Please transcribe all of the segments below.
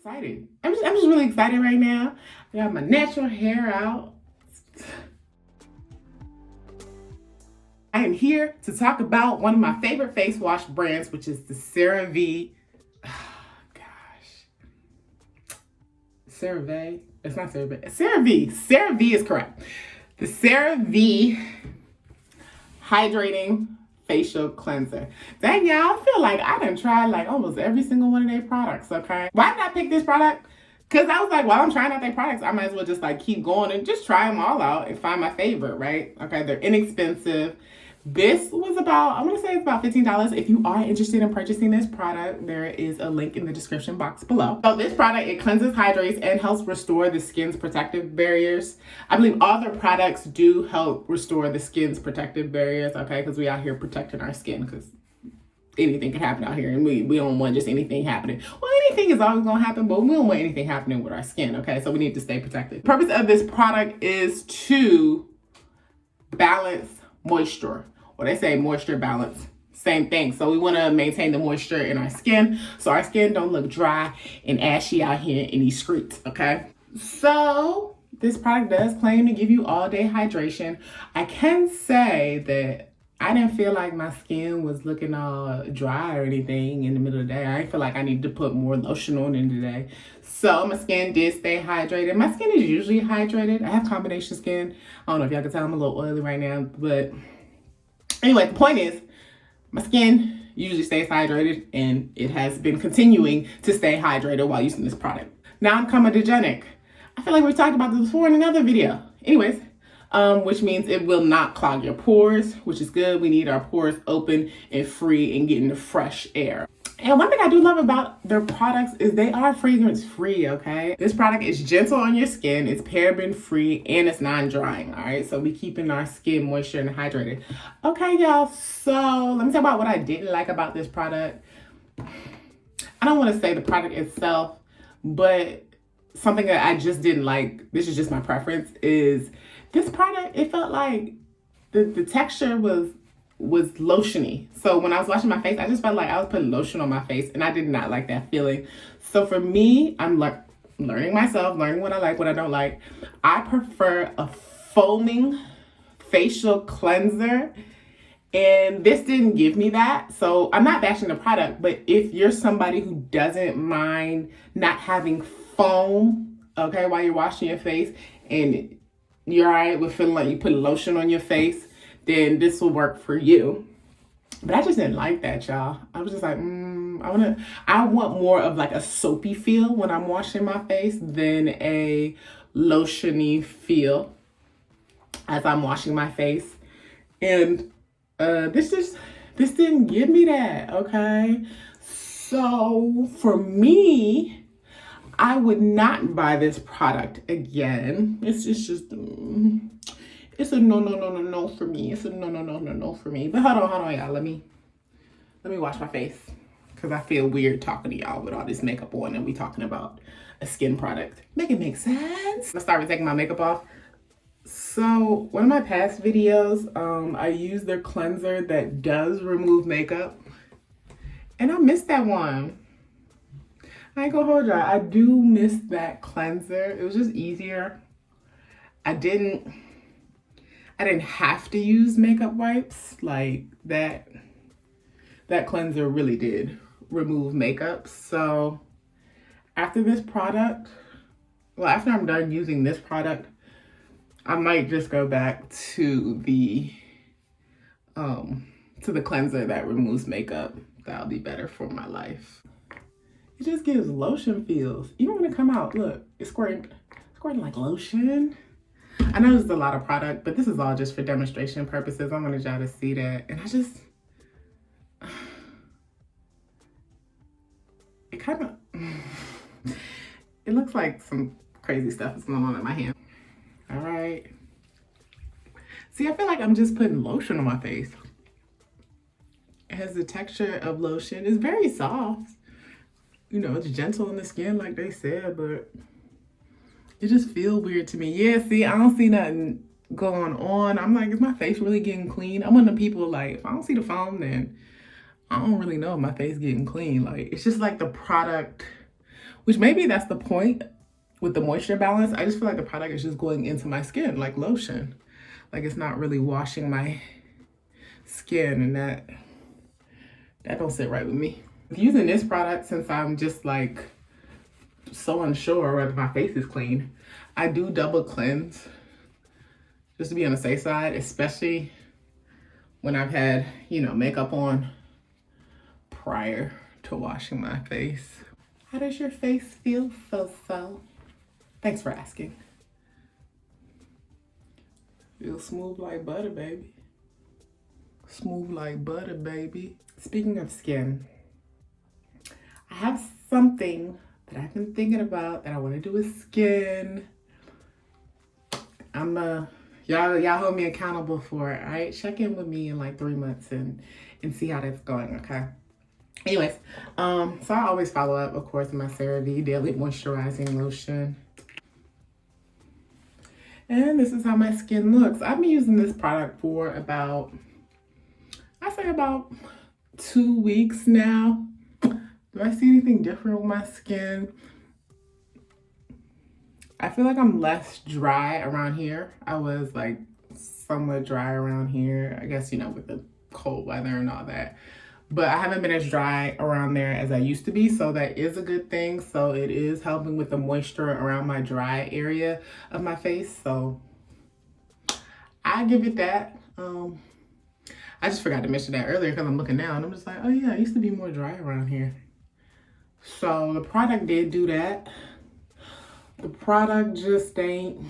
excited. I'm just really excited right now. I got my natural hair out. I am here to talk about one of my favorite face wash brands, which is the Cerave. Cerave. It's not Cerave. Cerave. Cerave is correct. The Cerave Hydrating Facial Cleanser. Dang, y'all, I feel like I done tried like almost every single one of their products, okay? Why did I pick this product? Because I was like, while I'm trying out their products, I might as well just like keep going and just try them all out and find my favorite, right? Okay, they're inexpensive. This was about, I'm going to say it's about $15. If you are interested in purchasing this product, there is a link in the description box below. So this product, it cleanses, hydrates, and helps restore the skin's protective barriers. I believe all their products do help restore the skin's protective barriers, okay? Because we out here protecting our skin because anything can happen out here and we don't want just anything happening. Well, anything is always going to happen, but we don't want anything happening with our skin, okay? So we need to stay protected. The purpose of this product is to balance moisture. Well, they say moisture balance, same thing. So we want to maintain the moisture in our skin so our skin don't look dry and ashy out here in these streets, okay? So this product does claim to give you all day hydration. I can say that I didn't feel like my skin was looking all dry or anything in the middle of the day. I feel like I needed to put more lotion on in the day. So my skin did stay hydrated. My skin is usually hydrated. I have combination skin. I don't know if y'all can tell I'm a little oily right now, but anyway, the point is my skin usually stays hydrated and it has been continuing to stay hydrated while using this product. Now I'm comedogenic. I feel like we talked about this before in another video. Anyways, which means it will not clog your pores, which is good. We need our pores open and free and getting the fresh air. And one thing I do love about their products is they are fragrance free, okay? This product is gentle on your skin, it's paraben free, and it's non-drying, all right? So we keeping our skin moisture and hydrated. Okay, y'all, so let me talk about what I didn't like about this product. I don't want to say the product itself, but something that I just didn't like, this is just my preference, is this product, it felt like the texture was lotiony. So when I was washing my face, I just felt like I was putting lotion on my face and I did not like that feeling. So for me, I'm like learning myself, learning what I like, what I don't like. I prefer a foaming facial cleanser, and this didn't give me that. So I'm not bashing the product, but if you're somebody who doesn't mind not having foam, okay, while you're washing your face and you're all right with feeling like you put lotion on your face, then this will work for you. But I just didn't like that, y'all. I was just like, I want more of like a soapy feel when I'm washing my face than a lotiony feel as I'm washing my face. And this didn't give me that, okay? So for me, I would not buy this product again. It's just it's a no for me. It's a no for me. But hold on, y'all. Let me wash my face because I feel weird talking to y'all with all this makeup on and we talking about a skin product. Make it make sense. Let's start with taking my makeup off. So one of my past videos, I used their cleanser that does remove makeup, and I missed that one. I ain't gonna hold y'all. I do miss that cleanser. It was just easier. I didn't have to use makeup wipes like that. That cleanser really did remove makeup. So after this product, well, after I'm done using this product, I might just go back to the cleanser that removes makeup. That'll be better for my life. It just gives lotion feels. Even when it come out, look, it's squirting like lotion. I know there's a lot of product, but this is all just for demonstration purposes. I wanted y'all to see that. And it looks like some crazy stuff is going on in my hand. All right. See, I feel like I'm just putting lotion on my face. It has the texture of lotion. It's very soft. You know, it's gentle on the skin like they said, but it just feels weird to me. Yeah, see, I don't see nothing going on. I'm like, is my face really getting clean? I'm one of the people like, if I don't see the foam, then I don't really know if my face getting clean. Like, it's just like the product which maybe that's the point with the moisture balance. I just feel like the product is just going into my skin like lotion. Like it's not really washing my skin, and that don't sit right with me. Using this product, since I'm just like so unsure whether my face is clean, I do double cleanse just to be on the safe side, especially when I've had, you know, makeup on prior to washing my face. How does your face feel, Foso? Thanks for asking. Feels smooth like butter, baby. Smooth like butter, baby. Speaking of skin, I have something that I've been thinking about that I want to do with skin. Y'all hold me accountable for it, all right? Check in with me in like 3 months and see how that's going, okay? Anyways, so I always follow up, of course, my CeraVe Daily Moisturizing Lotion. And this is how my skin looks. I've been using this product for about 2 weeks now. Do I see anything different with my skin? I feel like I'm less dry around here. I was like somewhat dry around here, I guess, you know, with the cold weather and all that. But I haven't been as dry around there as I used to be, so that is a good thing. So it is helping with the moisture around my dry area of my face. So I give it that. I just forgot to mention that earlier because I'm looking now and I'm just like, oh yeah, I used to be more dry around here. So the product did do that. The product just ain't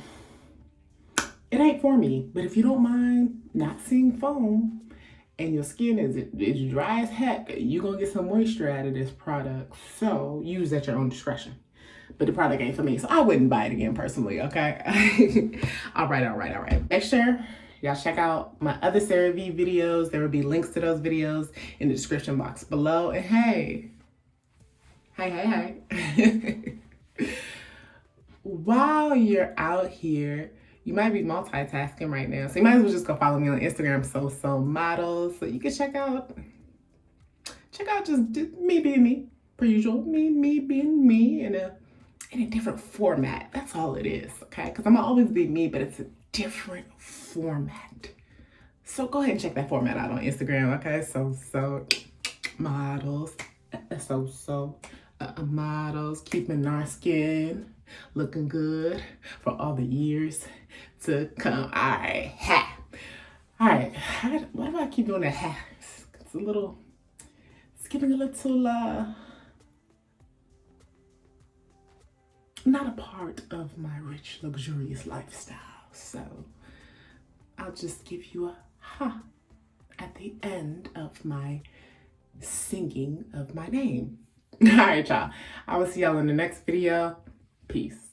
for me. But if you don't mind not seeing foam and your skin is dry as heck, you're gonna get some moisture out of this product. So use at your own discretion. But the product ain't for me, so I wouldn't buy it again personally, okay? All right. Make sure y'all check out my other CeraVe videos. There will be links to those videos in the description box below. And hey. While you're out here, you might be multitasking right now. So you might as well just go follow me on Instagram, So Models. So you can check out just me being me, per usual. Me being me in a different format. That's all it is, okay? Because I'm gonna always be me, but it's a different format. So go ahead and check that format out on Instagram, okay? So Models. Models, keeping our skin looking good for all the years to come. All right. Why do I keep doing that? It's getting a little, not a part of my rich, luxurious lifestyle. So I'll just give you a ha at the end of my singing of my name. All right, y'all. I will see y'all in the next video. Peace.